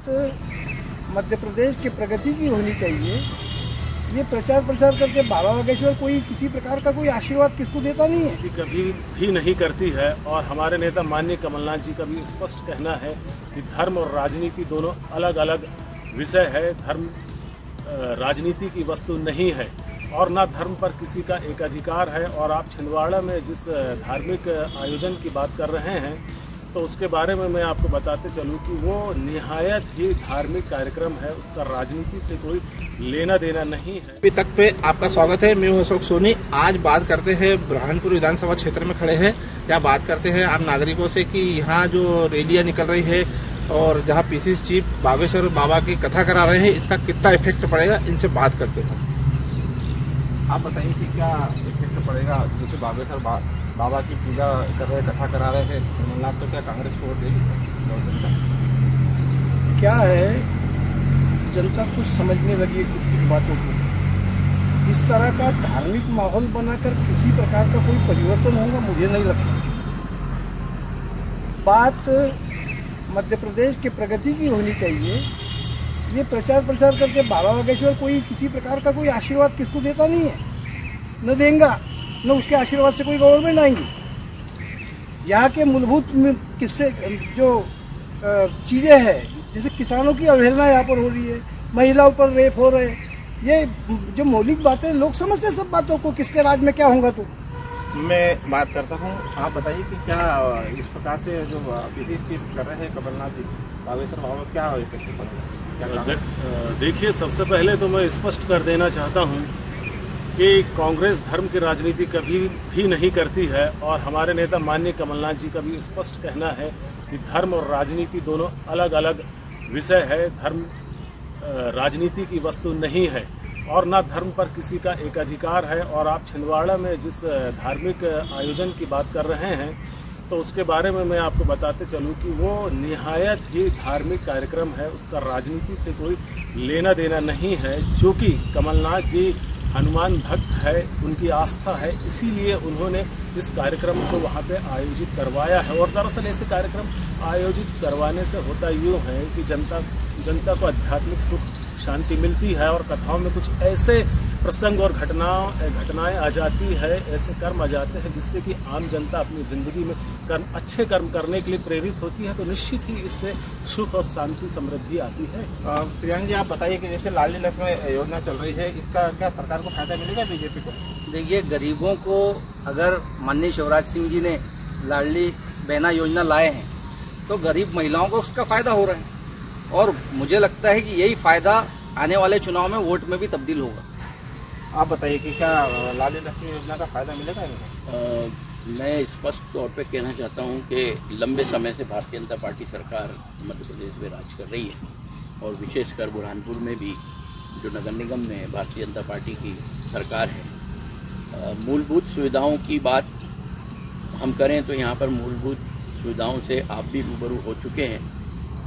मध्य प्रदेश की प्रगति की होनी चाहिए। ये प्रचार प्रसार करके बाबा बागेश्वर कोई किसी प्रकार का कोई आशीर्वाद किसको देता नहीं है। कि कभी भी नहीं करती है और हमारे नेता माननीय कमलनाथ जी का भी स्पष्ट कहना है कि धर्म और राजनीति दोनों अलग अलग विषय है। धर्म राजनीति की वस्तु नहीं है और ना धर्म पर किसी का एकाधिकार है। और आप छिंदवाड़ा में जिस धार्मिक आयोजन की बात कर रहे हैं तो उसके बारे में मैं आपको बताते चलूं कि वो निहायत ही धार्मिक कार्यक्रम है, उसका राजनीति से कोई लेना देना नहीं है। अभी तक पे आपका स्वागत है। मैं हूं अशोक सोनी। आज बात करते हैं बुरहानपुर विधानसभा क्षेत्र में खड़े हैं, या बात करते हैं आम नागरिकों से कि यहाँ जो रैलियाँ निकल रही है और जहाँ पीसीसी चीफ बागेश्वर बाबा की कथा करा रहे हैं, इसका कितना इफेक्ट पड़ेगा, इनसे बात करते हैं। आप बताइए कि क्या इफेक्ट पड़ेगा, जैसे बागेश्वर बाबा की पूजा कर रहे, कथा करा रहे हैं कमलनाथ, तो क्या कांग्रेस को वोट देगी? क्या है, जनता कुछ समझने लगी है कुछ बातों को। इस तरह का धार्मिक माहौल बनाकर किसी प्रकार का कोई परिवर्तन होगा मुझे नहीं लगता। बात मध्य प्रदेश की प्रगति की होनी चाहिए। ये प्रचार प्रसार करके बाबा बागेश्वर कोई किसी प्रकार का कोई आशीर्वाद किसको देता नहीं है, न देगा, न उसके आशीर्वाद से कोई गवर्नमेंट आएंगी। यहाँ के मूलभूत किस्से जो चीज़ें हैं, जैसे किसानों की अवहेलना यहाँ पर हो रही है, महिलाओं पर रेप हो रहे, ये जो मौलिक बातें लोग समझते हैं सब बातों को, किसके राज में क्या होगा। तो मैं बात करता हूँ, आप बताइए कि क्या इस प्रकार से जो पीसीसी चीफ कर रहे हैं कमलनाथ जी बागेश्वर बाबा, क्या इफेक्ट पड़ेगा? देखिए, सबसे पहले तो मैं स्पष्ट कर देना चाहता हूँ कि कांग्रेस धर्म की राजनीति कभी भी नहीं करती है और हमारे नेता माननीय कमलनाथ जी का भी स्पष्ट कहना है कि धर्म और राजनीति दोनों अलग अलग विषय है। धर्म राजनीति की वस्तु नहीं है और ना धर्म पर किसी का एकाधिकार है। और आप छिंदवाड़ा में जिस धार्मिक आयोजन की बात कर रहे हैं तो उसके बारे में मैं आपको बताते चलूं कि वो निहायत ही धार्मिक कार्यक्रम है, उसका राजनीति से कोई लेना देना नहीं है। क्योंकि कमलनाथ जी हनुमान भक्त है, उनकी आस्था है, इसीलिए उन्होंने इस कार्यक्रम को वहाँ पे आयोजित करवाया है। और दरअसल ऐसे कार्यक्रम आयोजित करवाने से होता यूँ है कि जनता को आध्यात्मिक सुख शांति मिलती है और कथाओं में कुछ ऐसे प्रसंग और घटनाएं आ जाती है, ऐसे कर्म आ जाते हैं जिससे कि आम जनता अपनी ज़िंदगी में अच्छे कर्म करने के लिए प्रेरित होती है। तो निश्चित ही इससे सुख और शांति समृद्धि आती है। प्रियंका जी, आप बताइए कि जैसे लाडली लक्ष्मी योजना चल रही है, इसका क्या सरकार को फायदा मिलेगा बीजेपी को? देखिए, गरीबों को अगर माननीय शिवराज सिंह जी ने लाडली बहना योजना लाए हैं तो गरीब महिलाओं को उसका फायदा हो रहा है और मुझे लगता है कि यही फायदा आने वाले चुनाव में वोट में भी तब्दील होगा। आप बताइए कि क्या लाडली लक्ष्मी योजना का फायदा मिलेगा? मैं स्पष्ट तौर पे कहना चाहता हूं कि लंबे समय से भारतीय जनता पार्टी सरकार मध्य प्रदेश में राज कर रही है और विशेषकर बुरहानपुर में भी जो नगर निगम में भारतीय जनता पार्टी की सरकार है। मूलभूत सुविधाओं की बात हम करें तो यहाँ पर मूलभूत सुविधाओं से आप भी रूबरू हो चुके हैं।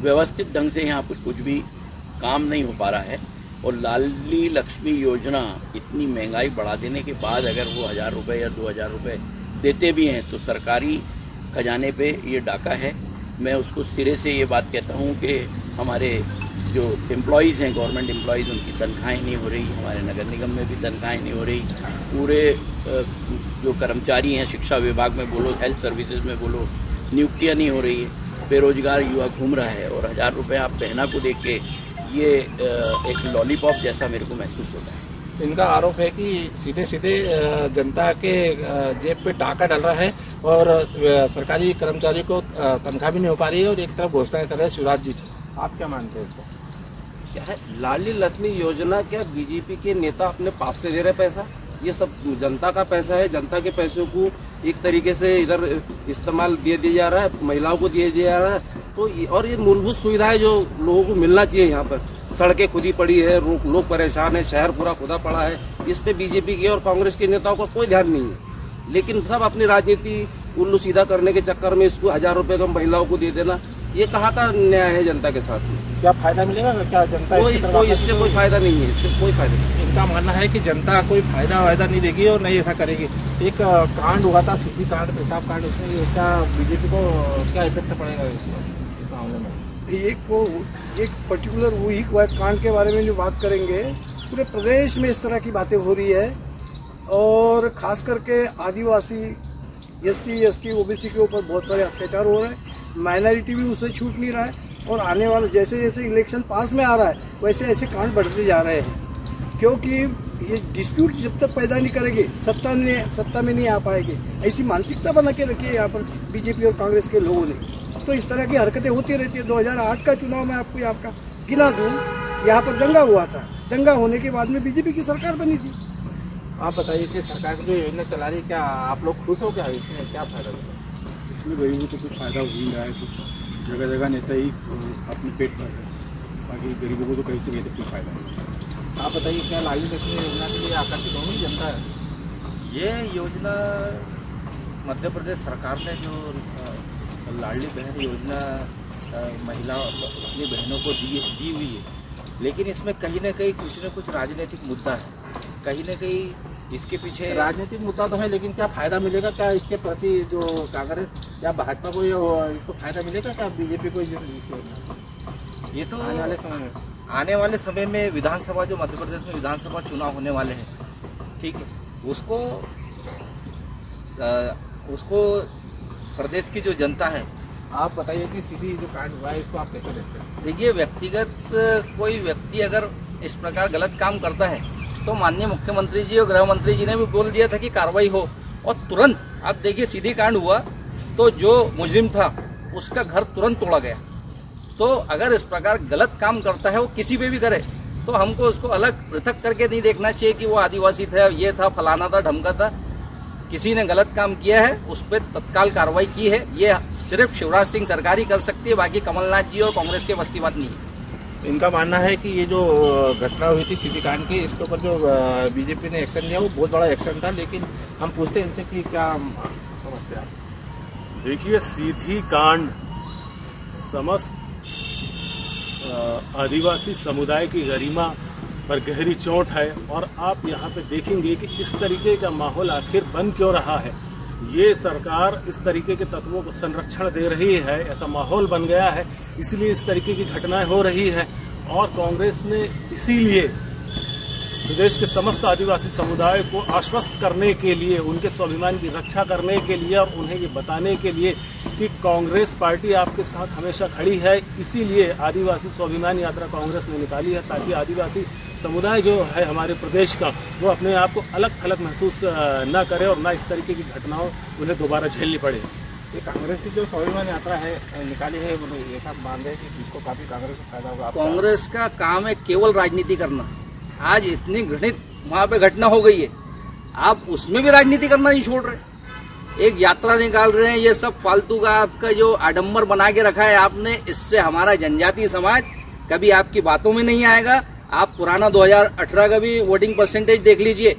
व्यवस्थित ढंग से यहाँ पर कुछ भी काम नहीं हो पा रहा है और लाडली लक्ष्मी योजना इतनी महंगाई बढ़ा देने के बाद अगर वो 1000 रुपये या 2000 रुपये देते भी हैं तो सरकारी खजाने पे ये डाका है। मैं उसको सिरे से ये बात कहता हूँ कि हमारे जो एम्प्लॉयज़ हैं, गवर्नमेंट एम्प्लॉयज़, उनकी तनख्वाहें नहीं हो रही, हमारे नगर निगम में भी तनख्वाहें नहीं हो रही, पूरे जो कर्मचारी हैं शिक्षा विभाग में बोलो, हेल्थ सर्विसेज में बोलो, नियुक्तियाँ नहीं हो रही है, बेरोजगार युवा घूम रहा है और 1000 रुपये आप बहना को देख के ये एक लॉलीपॉप जैसा मेरे को महसूस होता है। इनका आरोप है कि सीधे सीधे जनता के जेब पे डाका डल रहा है और सरकारी कर्मचारी को तनख्वाह भी नहीं हो पा रही है और एक तरफ घोषणाएं कर रहे हैं शिवराज जी। आप क्या मानते हैं इसको? क्या है लाडली लक्ष्मी योजना? क्या बीजेपी के नेता अपने पास से दे रहे पैसा? ये सब जनता का पैसा है। जनता के पैसों को एक तरीके से इधर इस्तेमाल दिया जा रहा है, महिलाओं को दिया जा रहा है। तो और ये मूलभूत सुविधाएं जो लोगों को मिलना चाहिए, यहाँ पर सड़कें खुदी पड़ी है, लोग परेशान है, शहर पूरा खुदा पड़ा है, इस पे बीजेपी के और कांग्रेस के नेताओं का कोई ध्यान नहीं है। लेकिन सब अपनी राजनीति उल्लू सीधा करने के चक्कर में इसको 1000 रुपये कम महिलाओं को दे देना, ये कहाँ का न्याय है जनता के साथ में? क्या फायदा मिलेगा? क्या जनता इससे कोई फायदा नहीं है, इससे कोई फायदा नहीं। इनका मानना है कि जनता कोई फायदा नहीं देगी और नहीं ऐसा करेगी। एक कांड हुआ था, सिटी कांड, पेशाब कांड, उसमें क्या बीजेपी को क्या इफेक्ट पड़ेगा इस मामले में? एक वो एक पर्टिकुलर वही कांड के बारे में जो बात करेंगे, पूरे प्रदेश में इस तरह की बातें हो रही है और ख़ास करके आदिवासी, SC, ST, OBC के ऊपर बहुत सारे अत्याचार हो रहे हैं। माइनॉरिटी भी उससे छूट नहीं रहा है और आने वाले जैसे जैसे इलेक्शन पास में आ रहा है वैसे ऐसे कांड बढ़ते जा रहे हैं, क्योंकि ये डिस्प्यूट जब तक पैदा नहीं करेंगे सत्ता में नहीं आ पाएंगे। ऐसी मानसिकता बना के रखी है यहाँ पर बीजेपी और कांग्रेस के लोगों ने, तो इस तरह की हरकतें होती रहती है। 2008 का चुनाव में आपको आपका गिना दूँ, यहाँ पर दंगा हुआ था, दंगा होने के बाद में बीजेपी की सरकार बनी थी। आप बताइए कि सरकार की जो योजना चला रही है, क्या आप लोग खुश हो? क्या इसमें क्या फायदा होगा? इसमें गरीबों को तो कुछ फ़ायदा हो नहीं रहा है, कुछ जगह जगह नेता ही अपने पेट भर रहे हैं, बाकी गरीबों को तो कहीं से कहीं कोई फ़ायदा नहीं। आप बताइए, क्या लाडली लक्ष्मी योजना के लिए आकर्षित होगी जनता? ये योजना मध्य प्रदेश सरकार ने जो लाडली बहन योजना महिला अपनी बहनों को दी हुई है, लेकिन इसमें कहीं ना कहीं कुछ न कुछ राजनीतिक मुद्दा है, कहीं ना कहीं इसके पीछे राजनीतिक मुद्दा तो है, लेकिन क्या फायदा मिलेगा? क्या इसके प्रति जो कांग्रेस या भाजपा को इसको फायदा मिलेगा? क्या बीजेपी को ये तो आने वाले समय में विधानसभा, जो मध्य प्रदेश में विधानसभा चुनाव होने वाले हैं, ठीक है, उसको प्रदेश की जो जनता है, आप बताइए कि सीधी जो कांड हुआ है इसको आप कैसे देखते हैं? देखिए, व्यक्तिगत कोई व्यक्ति अगर इस प्रकार गलत काम करता है तो माननीय मुख्यमंत्री जी और गृह मंत्री जी ने भी बोल दिया था कि कार्रवाई हो, और तुरंत आप देखिए सीधी कांड हुआ तो जो मुजरिम था उसका घर तुरंत तोड़ा गया। तो अगर इस प्रकार गलत काम करता है, वो किसी पे भी करे, तो हमको उसको अलग पृथक करके नहीं देखना चाहिए कि वो आदिवासी था, ये था, फलाना था, ढमका था। किसी ने गलत काम किया है उस पर तत्काल कार्रवाई की है, ये सिर्फ शिवराज सिंह सरकार ही कर सकती है, बाकी कमलनाथ जी और कांग्रेस के बस की बात नहीं है। इनका मानना है कि ये जो घटना हुई थी सीधी कांड की, इसके ऊपर जो बीजेपी ने एक्शन लिया वो बहुत बड़ा एक्शन था, लेकिन हम पूछते हैं इनसे कि क्या समझते हैं आप? देखिए, सीधी कांड समस्त आदिवासी समुदाय की गरिमा पर गहरी चोट है, और आप यहाँ पे देखेंगे कि इस तरीके का माहौल आखिर बन क्यों रहा है। ये सरकार इस तरीके के तत्वों को संरक्षण दे रही है, ऐसा माहौल बन गया है, इसलिए इस तरीके की घटनाएं हो रही हैं। और कांग्रेस ने इसीलिए प्रदेश के समस्त आदिवासी समुदाय को आश्वस्त करने के लिए, उनके स्वाभिमान की रक्षा करने के लिए और उन्हें ये बताने के लिए कि कांग्रेस पार्टी आपके साथ हमेशा खड़ी है, इसीलिए आदिवासी स्वाभिमान यात्रा कांग्रेस ने निकाली है, ताकि आदिवासी समुदाय जो है हमारे प्रदेश का, वो अपने आप को अलग थलग महसूस ना करे और ना इस तरीके की घटनाओं उन्हें दोबारा झेलनी पड़े। ये कांग्रेस की जो स्वाभिमान यात्रा है निकाली है, ऐसा मान रहे हैं कि इसको काफ़ी कांग्रेस को फायदा होगा? कांग्रेस का काम है केवल राजनीति करना। आज इतनी घृणित वहाँ पे घटना हो गई है, आप उसमें भी राजनीति करना नहीं छोड़ रहे, एक यात्रा निकाल रहे हैं। ये सब फालतू का आपका जो आडंबर बना के रखा है आपने, इससे हमारा जनजातीय समाज कभी आपकी बातों में नहीं आएगा। आप पुराना 2018 का भी वोटिंग परसेंटेज देख लीजिए,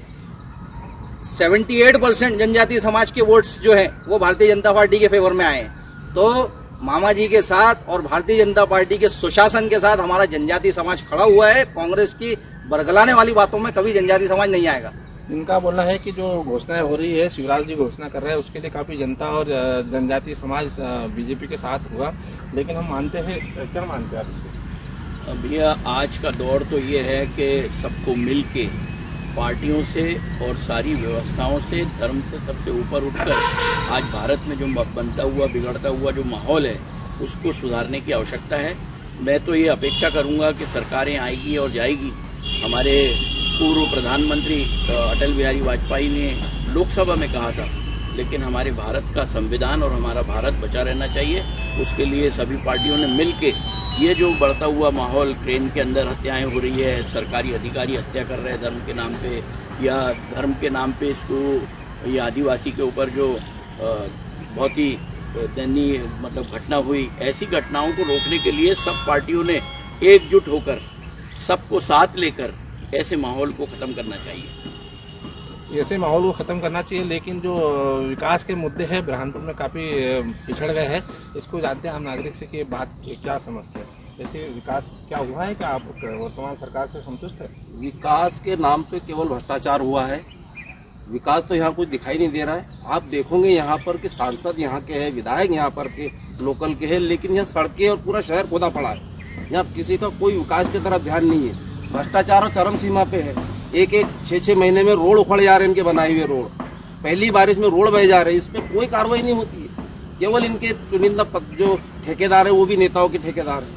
78% जनजातीय समाज के वोट्स जो हैं वो भारतीय जनता पार्टी के फेवर में आए हैं। तो मामा जी के साथ और भारतीय जनता पार्टी के सुशासन के साथ हमारा जनजातीय समाज खड़ा हुआ है। कांग्रेस की बरगलाने वाली बातों में कभी जनजातीय समाज नहीं आएगा। इनका बोलना है कि जो घोषणाएं हो रही है, शिवराज जी घोषणा कर रहे हैं, उसके लिए काफ़ी जनता और जनजातीय समाज बीजेपी के साथ हुआ, लेकिन हम मानते हैं, क्या मानते हैं आप इसको? भैया, आज का दौर तो ये है कि सबको मिल के पार्टियों से और सारी व्यवस्थाओं से, धर्म से सबसे ऊपर उठकर आज भारत में जो बनता हुआ बिगड़ता हुआ जो माहौल है उसको सुधारने की आवश्यकता है। मैं तो ये अपेक्षा करूंगा कि सरकारें आएगी और जाएगी। हमारे पूर्व प्रधानमंत्री अटल बिहारी वाजपेयी ने लोकसभा में कहा था, लेकिन हमारे भारत का संविधान और हमारा भारत बचा रहना चाहिए। उसके लिए सभी पार्टियों ने मिल के ये जो बढ़ता हुआ माहौल, ट्रेन के अंदर हत्याएं हो रही है, सरकारी अधिकारी हत्या कर रहे हैं धर्म के नाम पे, या धर्म के नाम पे इसको, ये आदिवासी के ऊपर जो बहुत ही दयनीय मतलब घटना हुई, ऐसी घटनाओं को रोकने के लिए सब पार्टियों ने एकजुट होकर, सबको साथ लेकर ऐसे माहौल को ख़त्म करना चाहिए। ऐसे माहौल को ख़त्म करना चाहिए, लेकिन जो विकास के मुद्दे हैं बुरहानपुर में काफ़ी पिछड़ गए हैं। इसको जानते हैं हम नागरिक से कि बात क्या समझते हैं, जैसे विकास क्या हुआ है? क्या आप वर्तमान सरकार से संतुष्ट है? विकास के नाम पे केवल भ्रष्टाचार हुआ है, विकास तो यहाँ कुछ दिखाई नहीं दे रहा है। आप देखोगे यहाँ पर कि सांसद यहाँ के हैं, विधायक यहाँ पर के लोकल के हैं, लेकिन यहाँ सड़कें और पूरा शहर खोदा पड़ा है। यहाँ किसी का कोई विकास की तरफ ध्यान नहीं है। भ्रष्टाचार और चरम सीमा पे है। एक 6-6 महीने में रोड उखड़ जा रहे हैं, इनके बनाए हुए रोड। पहली बारिश में रोड बह जा रहे हैं, इस पर कोई कार्रवाई नहीं होती है। केवल इनके चुनिंदा जो ठेकेदार है वो भी नेताओं के ठेकेदार है।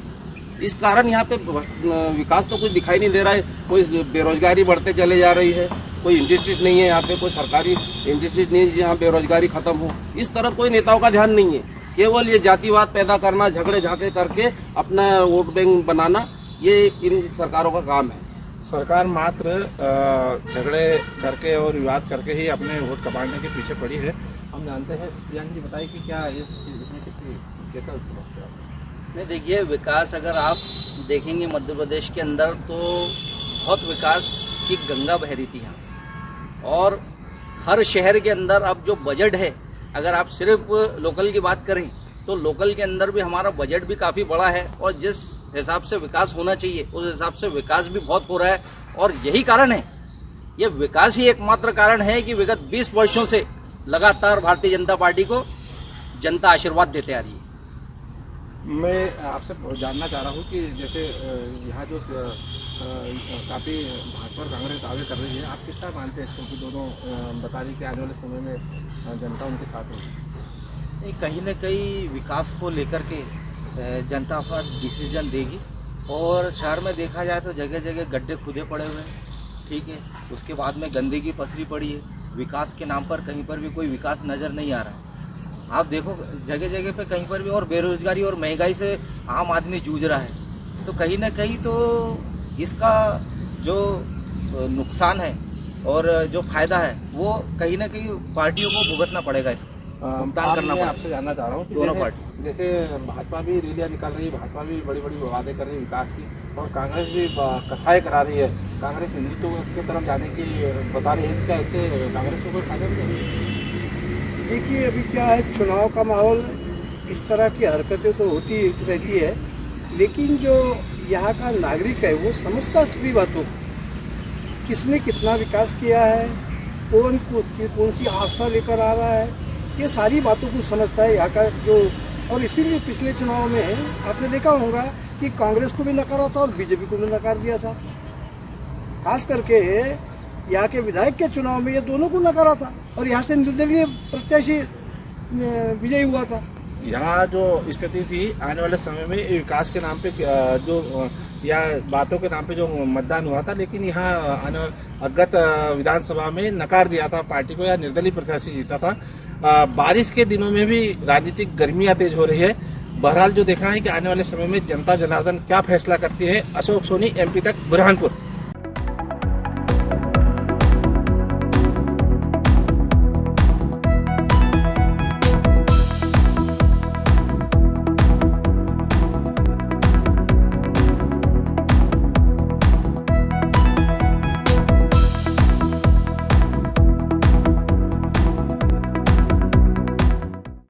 इस कारण यहाँ पे विकास तो कुछ दिखाई नहीं दे रहा है। कोई बेरोजगारी बढ़ते चले जा रही है, कोई इंडस्ट्रीज नहीं है यहाँ पे, कोई सरकारी इंडस्ट्रीज नहीं है जहाँ बेरोजगारी खत्म हो। इस तरफ कोई नेताओं का ध्यान नहीं है। केवल ये जातिवाद पैदा करना, झगड़े झांके करके अपना वोट बैंक बनाना, ये इन सरकारों का काम है। सरकार मात्र झगड़े करके और विवाद करके ही अपने वोट कमाने के पीछे पड़ी है। हम जानते हैं, प्रियंका जी बताइए कि क्या इसमें कैसा समझते हैं? नहीं, देखिए, विकास अगर आप देखेंगे मध्य प्रदेश के अंदर तो बहुत विकास की गंगा बह रही थी यहाँ। और हर शहर के अंदर अब जो बजट है, अगर आप सिर्फ लोकल की बात करें तो लोकल के अंदर भी हमारा बजट भी काफ़ी बड़ा है और जिस हिसाब से विकास होना चाहिए उस हिसाब से विकास भी बहुत हो रहा है। और यही कारण है, ये विकास ही एकमात्र कारण है कि विगत 20 वर्षों से लगातार भारतीय जनता पार्टी को जनता आशीर्वाद देते आ रही है। मैं आपसे जानना चाह रहा हूँ कि जैसे यहाँ जो काफ़ी भाजपा और कांग्रेस दावे कर रही है, आप किस तरह मानते हैं? क्योंकि दोनों बता रही कि आने वाले समय में जनता उनके साथ होगी। नहीं, कहीं न कहीं विकास को लेकर के जनता अपना डिसीजन देगी। और शहर में देखा जाए तो जगह जगह गड्ढे खुदे पड़े हुए हैं, ठीक है। उसके बाद में गंदगी पसरी पड़ी है। विकास के नाम पर कहीं पर भी कोई विकास नज़र नहीं आ रहा है। आप देखो जगह जगह पे कहीं पर भी, और बेरोजगारी और महंगाई से आम आदमी जूझ रहा है। तो कहीं ना कहीं तो इसका जो नुकसान है और जो फायदा है वो कहीं ना कहीं पार्टियों को भुगतना पड़ेगा, इसका भुगतान करना पड़ेगा। आपसे जानना चाह रहा हूँ कि दोनों पार्टी, जैसे भाजपा भी रैलियाँ निकाल रही है, भाजपा भी बड़ी बड़ी वादे कर रही है विकास की, और कांग्रेस भी कथाएं करा रही है। कांग्रेस हिंदुत्व की तरफ जाने की बता रही है, क्या इससे कांग्रेस को कोई फायदा नहीं है? देखिए, अभी क्या है, चुनाव का माहौल, इस तरह की हरकतें तो होती रहती है, लेकिन जो यहाँ का नागरिक है वो समझता सभी बातों को। किसने कितना विकास किया है, कौन सी आस्था लेकर आ रहा है, ये सारी बातों को समझता है यहाँ का जो। और इसीलिए पिछले चुनाव में आपने देखा होगा कि कांग्रेस को भी नकारा था और बीजेपी को भी नकार दिया था। खास करके यहाँ के विधायक के चुनाव में ये दोनों को नकारा था और यहाँ से निर्दलीय प्रत्याशी विजयी हुआ था। यहाँ जो स्थिति थी, आने वाले समय में विकास के नाम पे जो या बातों के नाम पे जो मतदान हुआ था, लेकिन यहाँ अगत विधानसभा में नकार दिया था पार्टी को, या निर्दलीय प्रत्याशी जीता था। बारिश के दिनों में भी राजनीतिक गर्मियाँ तेज हो रही है। बहरहाल जो देखना है कि आने वाले समय में जनता जनार्दन क्या फैसला करती है। अशोक सोनी, MP तक, बुरहानपुर।